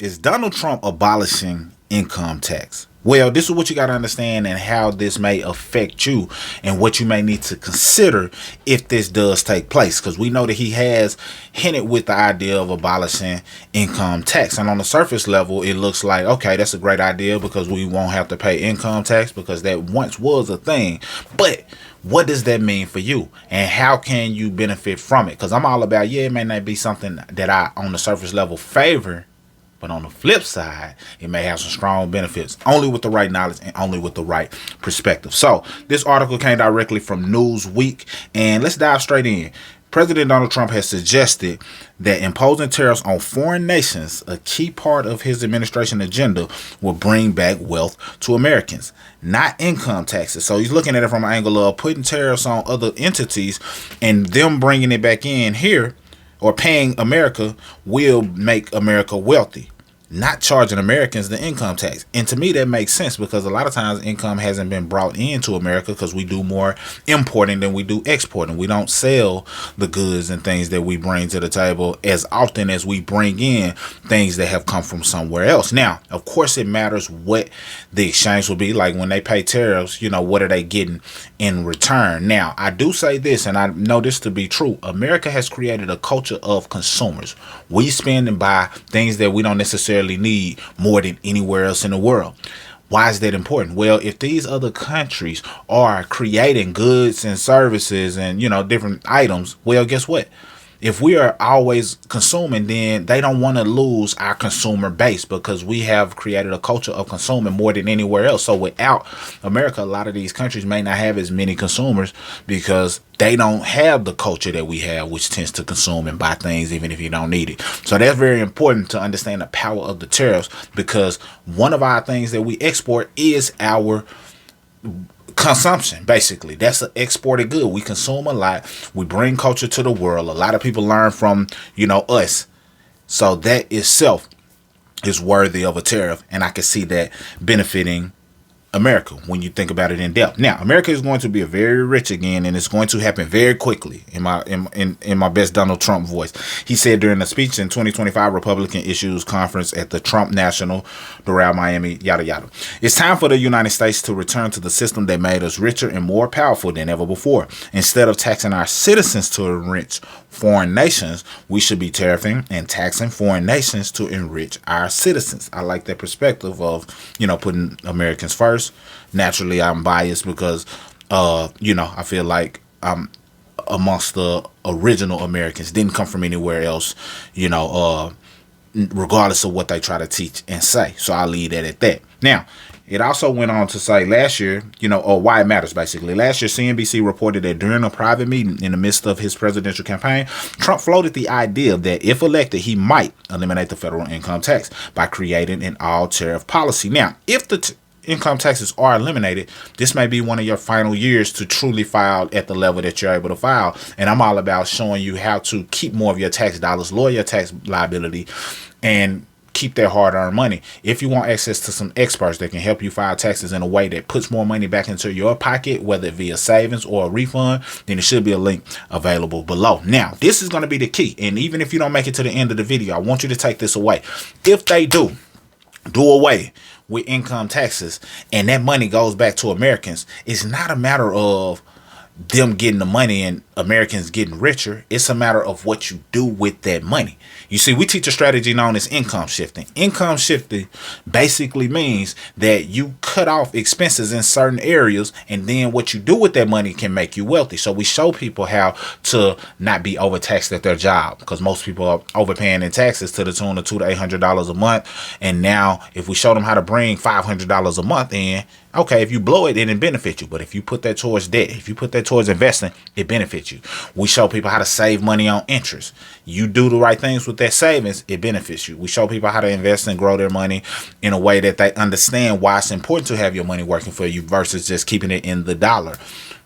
is Donald Trump abolishing income tax? Well, this is what you got to understand and how this may affect you and what you may need to consider if this does take place. Because we know that he has hinted with the idea of abolishing income tax. And on the surface level, it looks like, okay, that's a great idea because we won't have to pay income tax because that once was a thing. But what does that mean for you? And how can you benefit from it? Because I'm all about, yeah, it may not be something that I, on the surface level, favor. But on the flip side, it may have some strong benefits, only with the right knowledge and only with the right perspective. So this article came directly from Newsweek, and let's dive straight in. President Donald Trump has suggested that imposing tariffs on foreign nations, a key part of his administration agenda, will bring back wealth to Americans, not income taxes. So he's looking at it from an angle of putting tariffs on other entities and them bringing it back in here, or paying America will make America wealthy, not charging Americans the income tax. And to me, that makes sense because a lot of times income hasn't been brought into America because we do more importing than we do exporting. We don't sell the goods and things that we bring to the table as often as we bring in things that have come from somewhere else. Now, of course, it matters what the exchange will be. Like when they pay tariffs, you know, what are they getting in return? Now, I do say this, and I know this to be true. America has created a culture of consumers. We spend and buy things that we don't necessarily need more than anywhere else in the world. Why is that important? Well, if these other countries are creating goods and services and, you know, different items, well, guess what? If we are always consuming, then they don't want to lose our consumer base because we have created a culture of consuming more than anywhere else. So without America, a lot of these countries may not have as many consumers because they don't have the culture that we have, which tends to consume and buy things even if you don't need it. So that's very important to understand the power of the tariffs because one of our things that we export is our consumption. Basically, that's an exported good. We consume a lot. We bring culture to the world. A lot of people learn from, you know, us. So that itself is worthy of a tariff, and I can see that benefiting America when you think about it in depth. Now, America is going to be very rich again, and it's going to happen very quickly. In my best Donald Trump voice, he said during a speech in 2025 Republican Issues Conference at the Trump National Doral, Miami, yada yada. It's time for the United States to return to the system that made us richer and more powerful than ever before. Instead of taxing our citizens to enrich foreign nations, we should be tariffing and taxing foreign nations to enrich our citizens. I like that perspective of, you know, putting Americans first. Naturally, I'm biased because, I feel like I'm amongst the original Americans. Didn't come from anywhere else, regardless of what they try to teach and say. So I'll leave that at that. Now, it also went on to say last year, or why it matters, basically. Last year, CNBC reported that during a private meeting in the midst of his presidential campaign, Trump floated the idea that if elected, he might eliminate the federal income tax by creating an all-tariff policy. Now, if the income taxes are eliminated, this may be one of your final years to truly file at the level that you're able to file. And I'm all about showing you how to keep more of your tax dollars, lower your tax liability, and keep that hard-earned money. If you want access to some experts that can help you file taxes in a way that puts more money back into your pocket, whether it via savings or a refund, then there should be a link available below. Now, this is going to be the key. And even if you don't make it to the end of the video, I want you to take this away. If they do away with income taxes and that money goes back to Americans, it's not a matter of them getting the money and Americans getting richer. It's a matter of what you do with that money. You see, we teach a strategy known as income shifting. Income shifting basically means that you cut off expenses in certain areas, and then what you do with that money can make you wealthy. So we show people how to not be overtaxed at their job, because most people are overpaying in taxes to the tune of $200 to $800 a month. And now if we show them how to bring $500 a month in, okay, if you blow it, then it benefits you. But if you put that towards debt, if you put that towards investing, it benefits you. We show people how to save money on interest. You do the right things with that savings, it benefits you. We show people how to invest and grow their money in a way that they understand why it's important to have your money working for you versus just keeping it in the dollar.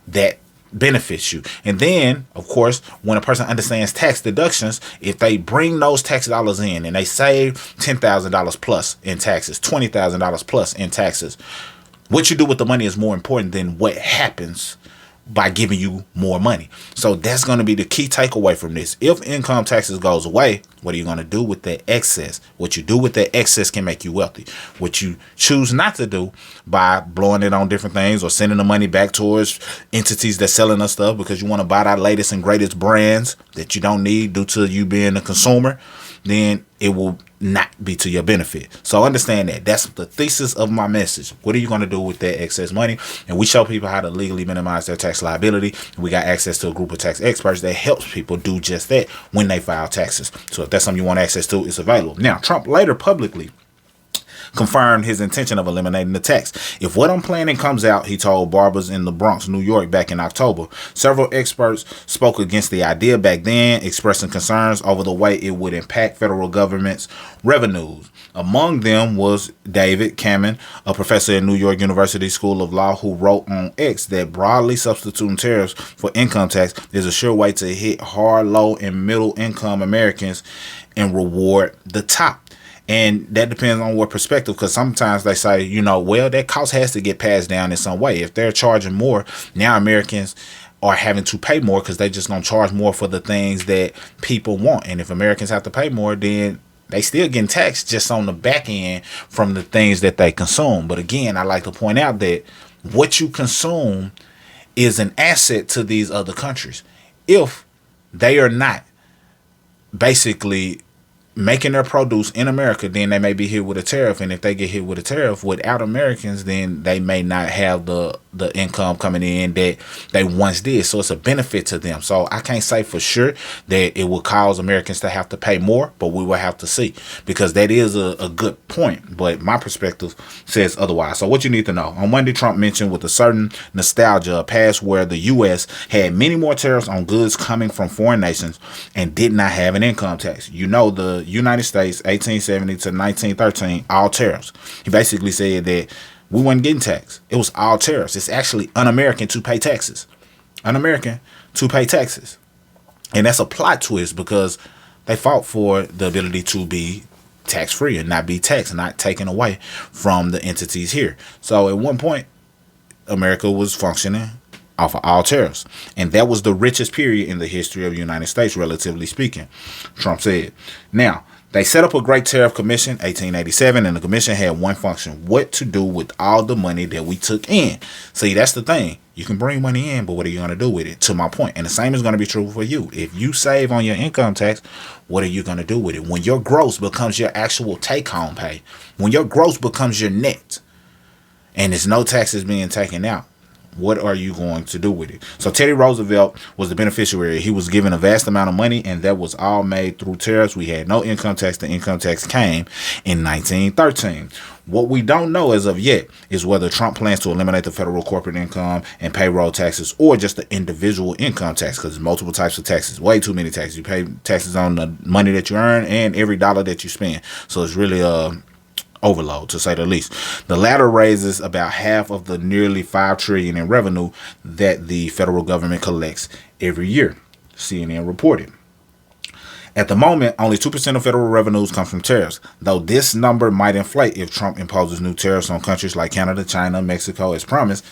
That benefits you. And then, of course, when a person understands tax deductions, if they bring those tax dollars in and they save $10,000 plus in taxes, $20,000 plus in taxes, what you do with the money is more important than what happens by giving you more money. So that's going to be the key takeaway from this. If income taxes goes away, what are you going to do with that excess? What you do with that excess can make you wealthy. What you choose not to do by blowing it on different things or sending the money back towards entities that's selling us stuff because you want to buy that latest and greatest brands that you don't need due to you being a consumer, then it will not be to your benefit. So understand that. That's the thesis of my message. What are you going to do with that excess money? And we show people how to legally minimize their tax liability. We got access to a group of tax experts that helps people do just that when they file taxes. So if that's something you want access to, it's available. Now, Trump later publicly confirmed his intention of eliminating the tax. If what I'm planning comes out, he told barbers in the Bronx, New York back in October. Several experts spoke against the idea back then, expressing concerns over the way it would impact federal government's revenues. Among them was David Kamen, a professor at New York University School of Law, who wrote on X that broadly substituting tariffs for income tax is a sure way to hit hard, low, and middle income Americans and reward the top. And that depends on what perspective, because sometimes they say, well, that cost has to get passed down in some way. If they're charging more, now Americans are having to pay more because they just going to charge more for the things that people want. And if Americans have to pay more, then they still getting taxed just on the back end from the things that they consume. But again, I like to point out that what you consume is an asset to these other countries. If they are not basically making their produce in America, then they may be hit with a tariff. And if they get hit with a tariff without Americans, then they may not have the income coming in that they once did. So it's a benefit to them. So I can't say for sure that it will cause Americans to have to pay more, but we will have to see, because that is a good point. But my perspective says otherwise. So what you need to know: on Monday, Trump mentioned with a certain nostalgia a past where the U.S. had many more tariffs on goods coming from foreign nations and did not have an income tax. The United States, 1870 to 1913, all tariffs. He basically said that we weren't getting taxed. It was all tariffs. It's actually un-American to pay taxes. Un-American to pay taxes. And that's a plot twist, because they fought for the ability to be tax-free and not be taxed, not taken away from the entities here. So at one point, America was functioning off of all tariffs. And that was the richest period in the history of the United States, relatively speaking, Trump said. Now, they set up a great tariff commission, 1887, and the commission had one function: what to do with all the money that we took in. See, that's the thing. You can bring money in, but what are you going to do with it? To my point. And the same is going to be true for you. If you save on your income tax, what are you going to do with it? When your gross becomes your actual take-home pay, when your gross becomes your net, and there's no taxes being taken out, what are you going to do with it? So Teddy Roosevelt was the beneficiary. He was given a vast amount of money, and that was all made through tariffs. We had no income tax. The income tax came in 1913. What we don't know as of yet is whether Trump plans to eliminate the federal corporate income and payroll taxes, or just the individual income tax, because there's multiple types of taxes. Way too many taxes. You pay taxes on the money that you earn and every dollar that you spend. So it's really overload, to say the least. The latter raises about half of the nearly $5 trillion in revenue that the federal government collects every year, CNN reported. At the moment, only 2% of federal revenues come from tariffs, though this number might inflate if Trump imposes new tariffs on countries like Canada, China, Mexico, as promised.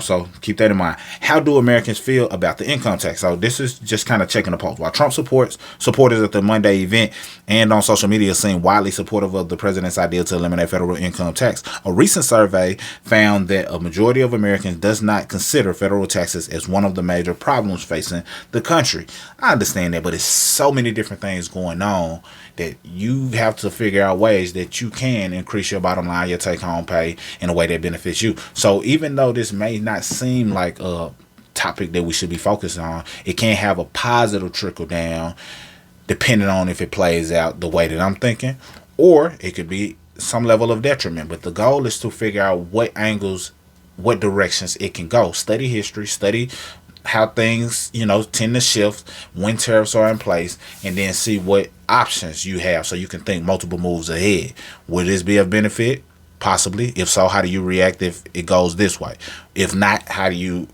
So keep that in mind. How do Americans feel about the income tax? So this is just kind of checking the pulse. While Trump supporters at the Monday event and on social media seem widely supportive of the president's idea to eliminate federal income tax, a recent survey found that a majority of Americans does not consider federal taxes as one of the major problems facing the country. I understand that, but it's so many different things going on that you have to figure out ways that you can increase your bottom line, your take-home pay, in a way that benefits you. So even though this may not seem like a topic that we should be focused on, it can have a positive trickle down depending on if it plays out the way that I'm thinking, or it could be some level of detriment. But the goal is to figure out what angles, what directions it can go. Study history, study how things, tend to shift when tariffs are in place, and then see what options you have so you can think multiple moves ahead. Would this be of benefit? Possibly. If so, how do you react if it goes this way? If not, how do you,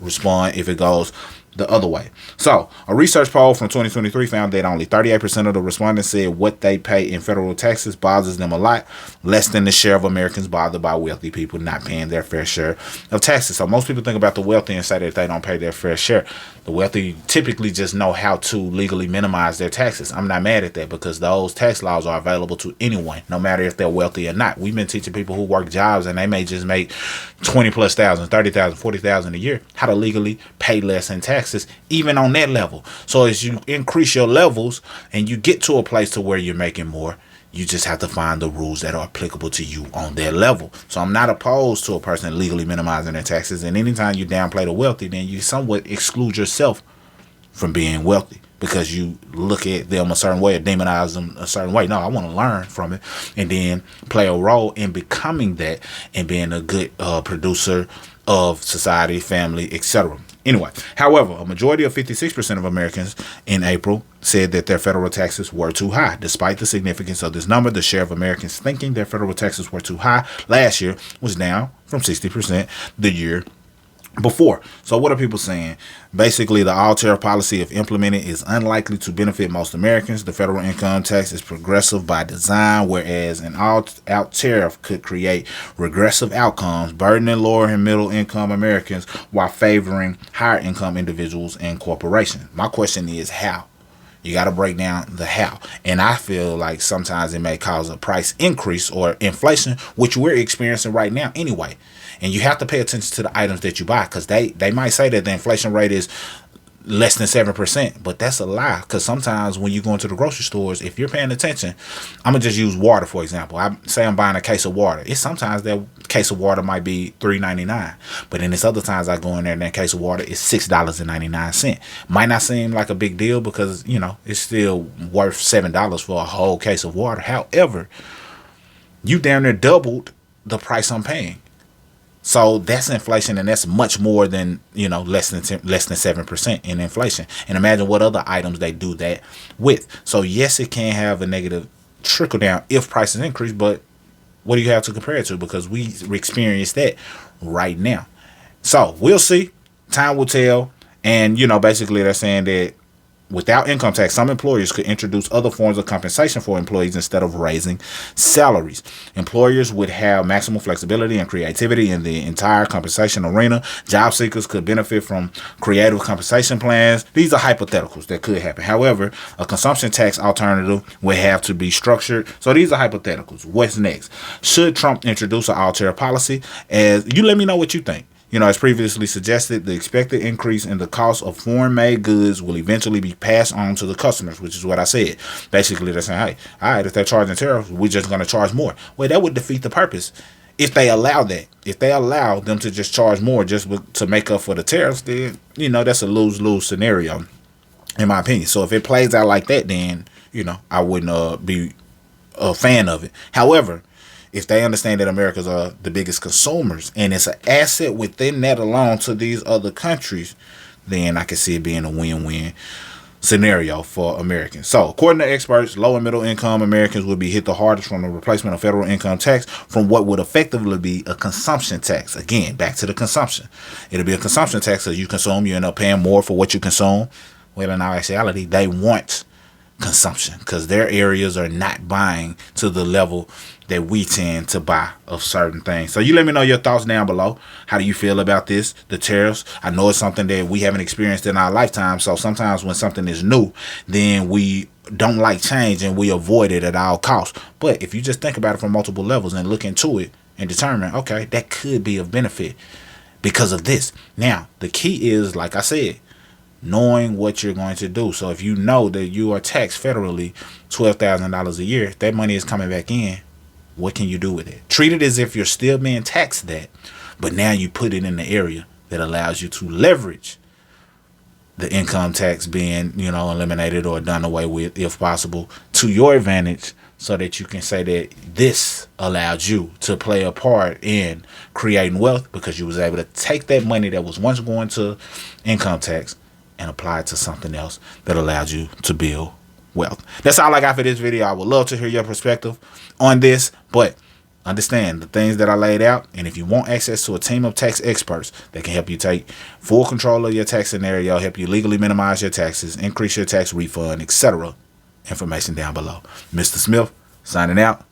respond if it goes the other way. So, a research poll from 2023 found that only 38% of the respondents said what they pay in federal taxes bothers them a lot, less than the share of Americans bothered by wealthy people not paying their fair share of taxes. So, most people think about the wealthy and say that they don't pay their fair share. The wealthy typically just know how to legally minimize their taxes. I'm not mad at that because those tax laws are available to anyone, no matter if they're wealthy or not. We've been teaching people who work jobs and they may just make 20 plus thousand, 30,000, 40,000 a year, how to legally pay less in taxes, even on that level. So as you increase your levels and you get to a place to where you're making more, you just have to find the rules that are applicable to you on their level. So I'm not opposed to a person legally minimizing their taxes. And anytime you downplay the wealthy, then you somewhat exclude yourself from being wealthy because you look at them a certain way or demonize them a certain way. No, I want to learn from it and then play a role in becoming that and being a good producer of society, family, etc. Anyway, however, a majority of 56% of Americans in April said that their federal taxes were too high. Despite the significance of this number, the share of Americans thinking their federal taxes were too high last year was down from 60% the year before. So what are people saying? Basically, the all tariff policy, if implemented, is unlikely to benefit most Americans. The federal income tax is progressive by design, whereas an all-out tariff could create regressive outcomes, burdening lower and middle income Americans while favoring higher income individuals and corporations. My question is how? You got to break down the how. And I feel like sometimes it may cause a price increase or inflation, which we're experiencing right now anyway. And you have to pay attention to the items that you buy because they might say that the inflation rate is less than 7%, but that's a lie because sometimes when you go into the grocery stores, if you're paying attention, I'm going to just use water, for example. I say I'm buying a case of water. It's sometimes that case of water might be $3.99, but then there's other times I go in there and that case of water is $6.99. Might not seem like a big deal because, you know, it's still worth $7 for a whole case of water. However, you down there doubled the price I'm paying. So that's inflation, and that's much more than, you know, less than 7% in inflation. And imagine what other items they do that with. So yes, it can have a negative trickle down if prices increase, but what do you have to compare it to? Because we experience that right now. So we'll see. Time will tell. And, you know, basically they're saying that without income tax, some employers could introduce other forms of compensation for employees instead of raising salaries. Employers would have maximum flexibility and creativity in the entire compensation arena. Job seekers could benefit from creative compensation plans. These are hypotheticals that could happen. However, a consumption tax alternative would have to be structured. So these are hypotheticals. What's next? Should Trump introduce an all-tariff policy? As you let me know what you think. You know, as previously suggested, the expected increase in the cost of foreign-made goods will eventually be passed on to the customers, which is what I said. Basically, they're saying, hey, all right, if they're charging tariffs, we're just going to charge more. Well, that would defeat the purpose. If they allow that, if they allow them to just charge more just to make up for the tariffs, then, you know, that's a lose-lose scenario, in my opinion. So if it plays out like that, then, you know, I wouldn't be a fan of it. However, if they understand that Americans are the biggest consumers and it's an asset within that alone to these other countries, then I can see it being a win-win scenario for Americans. So, according to experts, low and middle income Americans would be hit the hardest from the replacement of federal income tax from what would effectively be a consumption tax. Again, back to the consumption. It'll be a consumption tax. As you consume, you end up paying more for what you consume. Well, in actuality, they want consumption because their areas are not buying to the level that we tend to buy of certain things. So you let me know your thoughts down below. How do you feel about this, the tariffs? I know it's something that we haven't experienced in our lifetime. So sometimes when something is new, then we don't like change and we avoid it at all costs. But if you just think about it from multiple levels and look into it and determine, okay, that could be of benefit because of this. Now, the key is, like I said, knowing what you're going to do. So if you know that you are taxed federally $12,000 a year, if that money is coming back in, what can you do with it? Treat it as if you're still being taxed that, but now you put it in the area that allows you to leverage the income tax being, you know, eliminated or done away with, if possible, to your advantage, so that you can say that this allowed you to play a part in creating wealth because you was able to take that money that was once going to income tax and apply it to something else that allowed you to build wealth. That's all I got for this video. I would love to hear your perspective on this, but understand the things that I laid out. And if you want access to a team of tax experts that can help you take full control of your tax scenario, help you legally minimize your taxes, increase your tax refund, etc., information down below. Mr. Smith, signing out.